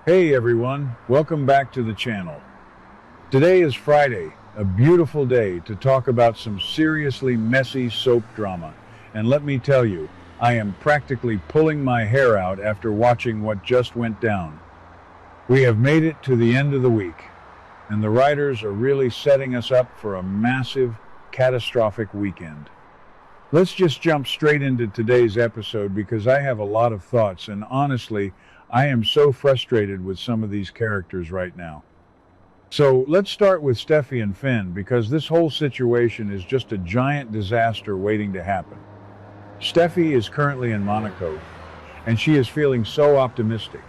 Hey everyone, welcome back to the channel. Today is Friday, a beautiful day to talk about some seriously messy soap drama. And let me tell you, I am practically pulling my hair out after watching what just went down. We have made it to the end of the week, and the writers are really setting us up for a massive, catastrophic weekend. Let's just jump straight into today's episode because I have a lot of thoughts, and honestly, I am so frustrated with some of these characters right now. So let's start with Steffy and Finn because this whole situation is just a giant disaster waiting to happen. Steffy is currently in Monaco, and she is feeling so optimistic.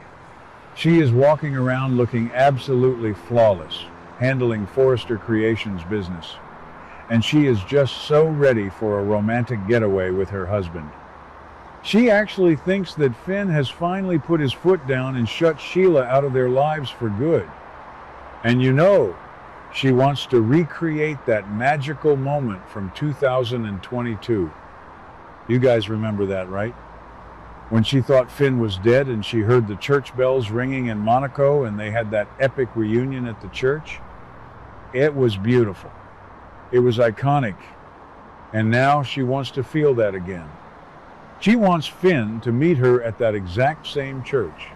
She is walking around looking absolutely flawless, handling Forrester Creations business. And she is just so ready for a romantic getaway with her husband. She actually thinks that Finn has finally put his foot down and shut Sheila out of their lives for good. And she wants to recreate that magical moment from 2022. You guys remember that, right? When she thought Finn was dead and she heard the church bells ringing in Monaco and they had that epic reunion at the church. It was beautiful. It was iconic. And now she wants to feel that again. She wants Finn to meet her at that exact same church.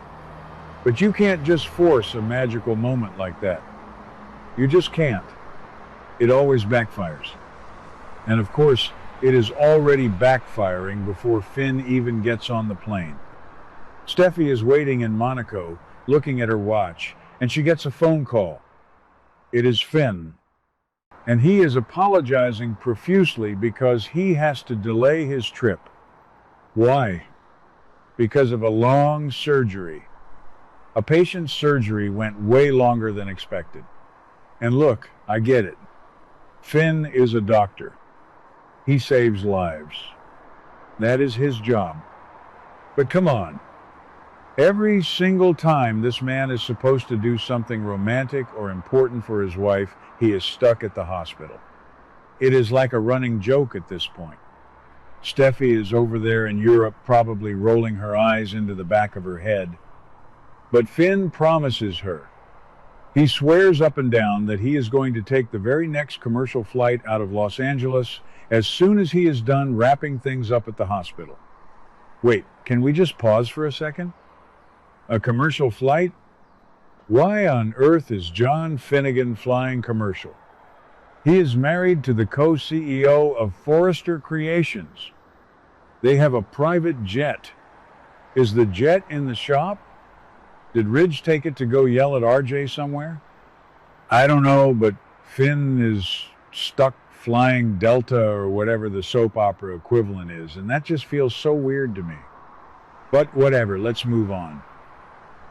But you can't just force a magical moment like that. You just can't. It always backfires. And of course, it is already backfiring before Finn even gets on the plane. Steffy is waiting in Monaco, looking at her watch, and she gets a phone call. It is Finn. And he is apologizing profusely because he has to delay his trip. Why? Because of a long surgery. A patient's surgery went way longer than expected. And look, I get it. Finn is a doctor. He saves lives. That is his job. But come on. Every single time this man is supposed to do something romantic or important for his wife, he is stuck at the hospital. It is like a running joke at this point. Steffy is over there in Europe probably rolling her eyes into the back of her head. But Finn promises her. He swears up and down that he is going to take the very next commercial flight out of Los Angeles as soon as he is done wrapping things up at the hospital. Wait, can we just pause for a second? A commercial flight? Why on earth is John Finnegan flying commercial? He is married to the co-CEO of Forrester Creations. They have a private jet. Is the jet in the shop? Did Ridge take it to go yell at RJ somewhere? I don't know, but Finn is stuck flying Delta or whatever the soap opera equivalent is, and that just feels so weird to me. But whatever, let's move on.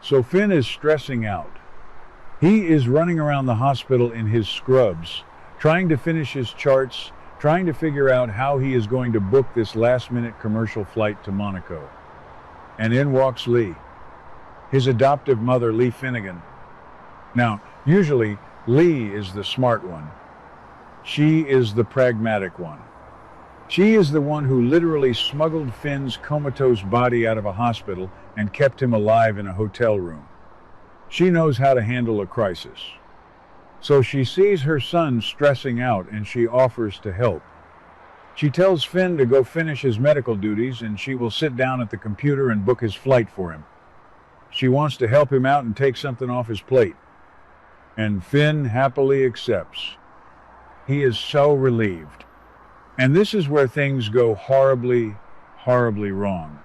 So Finn is stressing out. He is running around the hospital in his scrubs, trying to finish his charts, trying to figure out how he is going to book this last-minute commercial flight to Monaco. And in walks Lee, his adoptive mother, Lee Finnegan. Now, usually, Lee is the smart one. She is the pragmatic one. She is the one who literally smuggled Finn's comatose body out of a hospital and kept him alive in a hotel room. She knows how to handle a crisis. So she sees her son stressing out and she offers to help. She tells Finn to go finish his medical duties and she will sit down at the computer and book his flight for him. She wants to help him out and take something off his plate. And Finn happily accepts. He is so relieved. And this is where things go horribly, horribly wrong.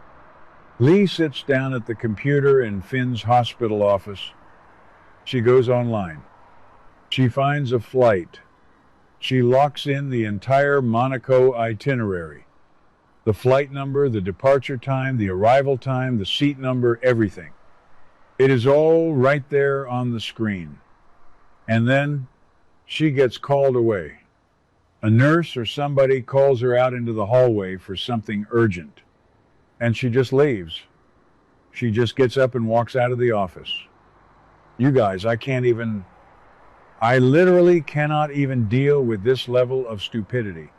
Lee sits down at the computer in Finn's hospital office. She goes online. She finds a flight. She locks in the entire Monaco itinerary. The flight number, the departure time, the arrival time, the seat number, everything. It is all right there on the screen. And then she gets called away. A nurse or somebody calls her out into the hallway for something urgent. And she just leaves. She just gets up and walks out of the office. You guys, I literally cannot even deal with this level of stupidity.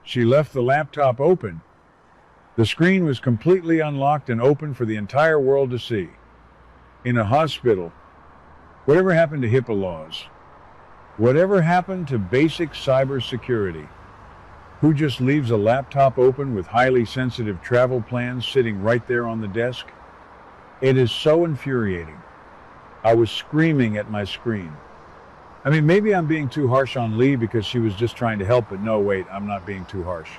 She left the laptop open. The screen was completely unlocked and open for the entire world to see. in a hospital. Whatever happened to HIPAA laws? Whatever happened to basic cybersecurity? Who just leaves a laptop open with highly sensitive travel plans sitting right there on the desk? It is so infuriating. I was screaming at my screen. I mean, maybe I'm being too harsh on Lee because she was just trying to help, but no, wait, I'm not being too harsh.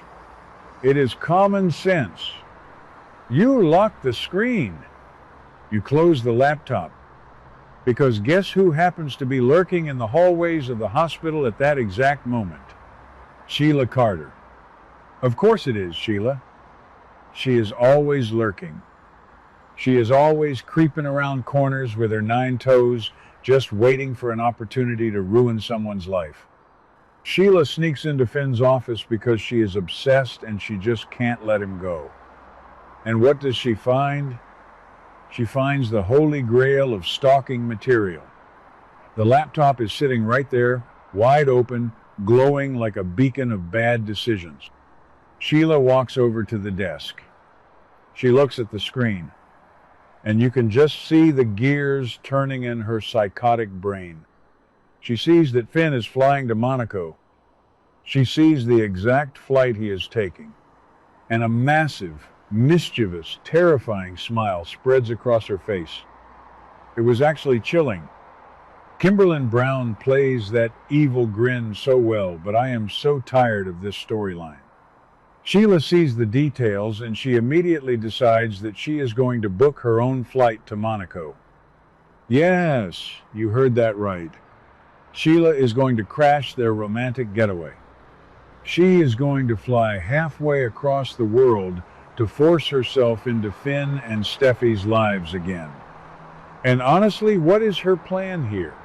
It is common sense. You lock the screen. You close the laptop. Because guess who happens to be lurking in the hallways of the hospital at that exact moment? Sheila Carter. Of course it is, Sheila. She is always lurking. She is always creeping around corners with her 9 toes, just waiting for an opportunity to ruin someone's life. Sheila sneaks into Finn's office because she is obsessed and she just can't let him go. And what does she find? She finds the holy grail of stalking material. The laptop is sitting right there, wide open, glowing like a beacon of bad decisions. Sheila walks over to the desk. She looks at the screen, and you can just see the gears turning in her psychotic brain. She sees that Finn is flying to Monaco. She sees the exact flight he is taking, and a massive, mischievous, terrifying smile spreads across her face. It was actually chilling. Kimberlin Brown plays that evil grin so well, but I am so tired of this storyline. Sheila sees the details and she immediately decides that she is going to book her own flight to Monaco. Yes, you heard that right. Sheila is going to crash their romantic getaway. She is going to fly halfway across the world to force herself into Finn and Steffi's lives again. And honestly, what is her plan here?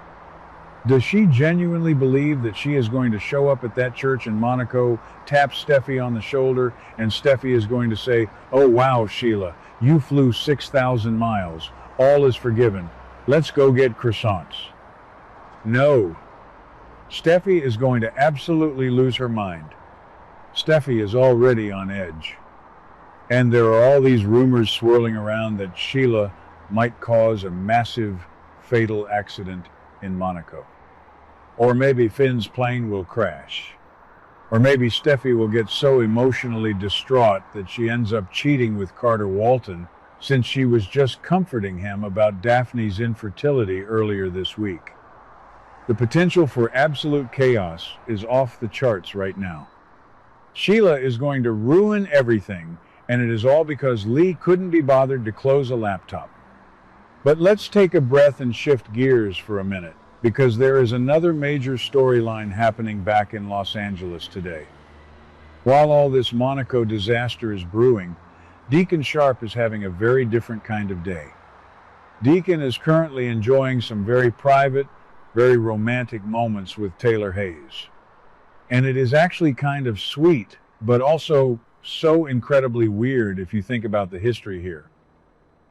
Does she genuinely believe that she is going to show up at that church in Monaco, tap Steffi on the shoulder, and Steffi is going to say, "Oh wow, Sheila, you flew 6,000 miles. All is forgiven. Let's go get croissants"? No. Steffi is going to absolutely lose her mind. Steffi is already on edge. And there are all these rumors swirling around that Sheila might cause a massive, fatal accident in Monaco. Or maybe Finn's plane will crash. Or maybe Steffi will get so emotionally distraught that she ends up cheating with Carter Walton, since she was just comforting him about Daphne's infertility earlier this week. The potential for absolute chaos is off the charts right now. Sheila is going to ruin everything, and it is all because Lee couldn't be bothered to close a laptop. But let's take a breath and shift gears for a minute, because there is another major storyline happening back in Los Angeles today. While all this Monaco disaster is brewing, Deacon Sharp is having a very different kind of day. Deacon is currently enjoying some very private, very romantic moments with Taylor Hayes. And it is actually kind of sweet, but also so incredibly weird if you think about the history here.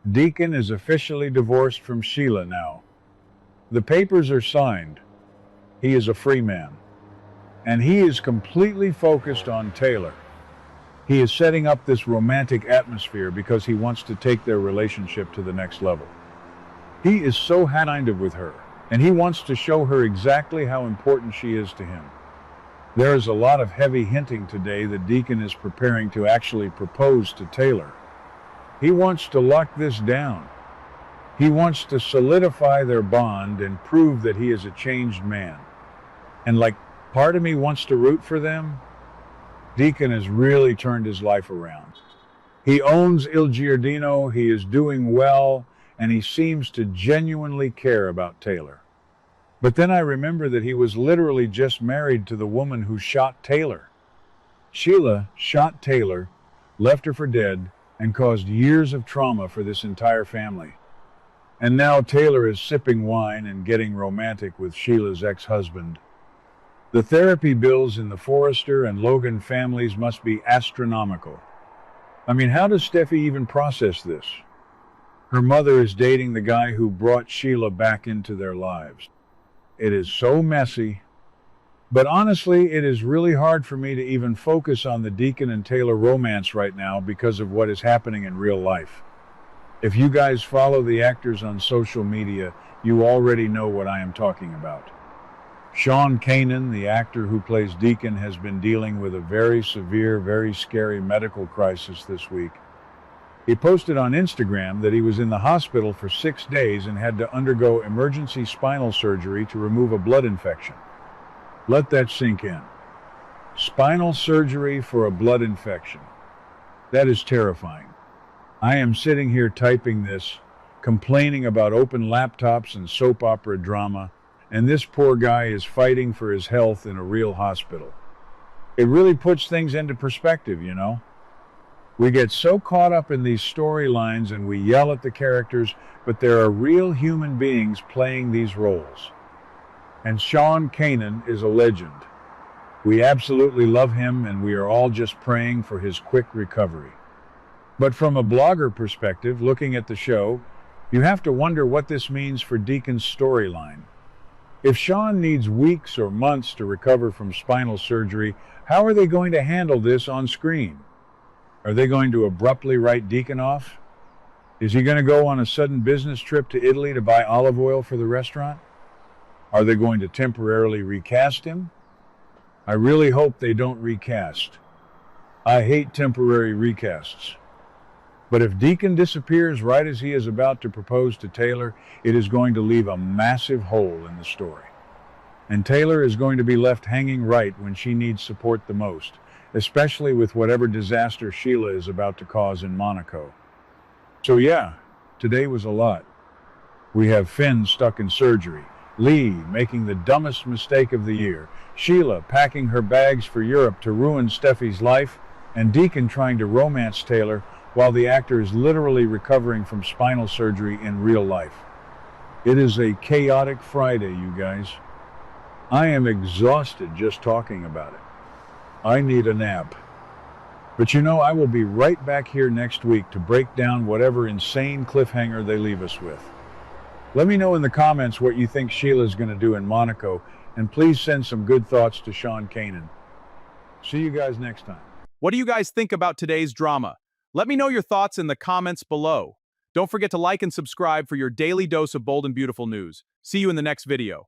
Deacon is officially divorced from Sheila now. The papers are signed. He is a free man. And he is completely focused on Taylor. He is setting up this romantic atmosphere because he wants to take their relationship to the next level. He is so high-minded with her, and he wants to show her exactly how important she is to him. There is a lot of heavy hinting today that Deacon is preparing to actually propose to Taylor. He wants to lock this down. He wants to solidify their bond and prove that he is a changed man. And like part of me wants to root for them, Deacon has really turned his life around. He owns Il Giardino, he is doing well, and he seems to genuinely care about Taylor. But then I remember that he was literally just married to the woman who shot Taylor. Sheila shot Taylor, left her for dead, and caused years of trauma for this entire family. And now Taylor is sipping wine and getting romantic with Sheila's ex-husband. The therapy bills in the Forrester and Logan families must be astronomical. I mean, how does Steffi even process this? Her mother is dating the guy who brought Sheila back into their lives. It is so messy. But honestly, it is really hard for me to even focus on the Deacon and Taylor romance right now because of what is happening in real life. If you guys follow the actors on social media, you already know what I am talking about. Sean Kanan, the actor who plays Deacon, has been dealing with a very severe, very scary medical crisis this week. He posted on Instagram that he was in the hospital for 6 days and had to undergo emergency spinal surgery to remove a blood infection. Let that sink in. Spinal surgery for a blood infection. That is terrifying. I am sitting here typing this, complaining about open laptops and soap opera drama, and this poor guy is fighting for his health in a real hospital. It really puts things into perspective, you know? We get so caught up in these storylines and we yell at the characters, but there are real human beings playing these roles. And Sean Kanan is a legend. We absolutely love him and we are all just praying for his quick recovery. But from a blogger perspective, looking at the show, you have to wonder what this means for Deacon's storyline. If Sean needs weeks or months to recover from spinal surgery, how are they going to handle this on screen? Are they going to abruptly write Deacon off? Is he going to go on a sudden business trip to Italy to buy olive oil for the restaurant? Are they going to temporarily recast him? I really hope they don't recast. I hate temporary recasts. But if Deacon disappears right as he is about to propose to Taylor, it is going to leave a massive hole in the story. And Taylor is going to be left hanging right when she needs support the most, especially with whatever disaster Sheila is about to cause in Monaco. So yeah, today was a lot. We have Finn stuck in surgery, Lee making the dumbest mistake of the year, Sheila packing her bags for Europe to ruin Steffi's life, and Deacon trying to romance Taylor while the actor is literally recovering from spinal surgery in real life. It is a chaotic Friday, you guys. I am exhausted just talking about it. I need a nap. But you know, I will be right back here next week to break down whatever insane cliffhanger they leave us with. Let me know in the comments what you think Sheila's going to do in Monaco, and please send some good thoughts to Sean Kanan. See you guys next time. What do you guys think about today's drama? Let me know your thoughts in the comments below. Don't forget to like and subscribe for your daily dose of bold and beautiful news. See you in the next video.